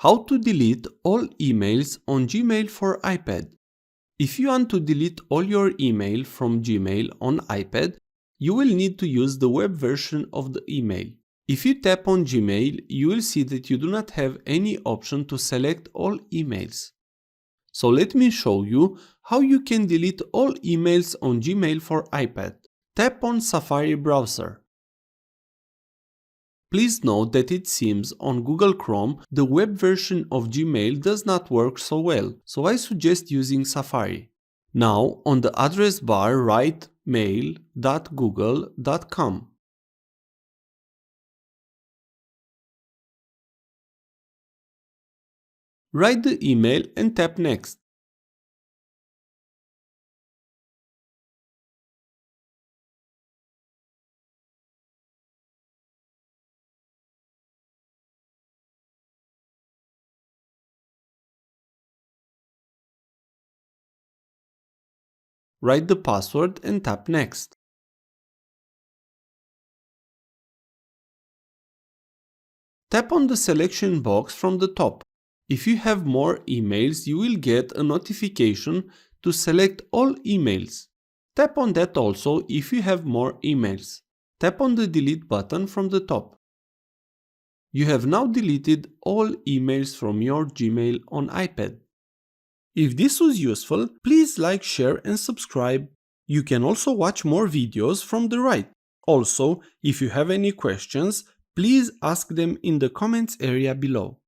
How to delete all emails on Gmail for iPad. If you want to delete all your email from Gmail on iPad, you will need to use the web version of the email. If you tap on Gmail, you will see that you do not have any option to select all emails. So let me show you how you can delete all emails on Gmail for iPad. Tap on Safari browser. Please note that it seems on Google Chrome the web version of Gmail does not work so well, so I suggest using Safari. Now on the address bar write mail.google.com. Write the email and tap Next. Write the password and tap Next. Tap on the selection box from the top. If you have more emails, you will get a notification to select all emails. Tap on that also if you have more emails. Tap on the delete button from the top. You have now deleted all emails from your Gmail on iPad. If this was useful, please like, share and subscribe. You can also watch more videos from the right. Also, if you have any questions, please ask them in the comments area below.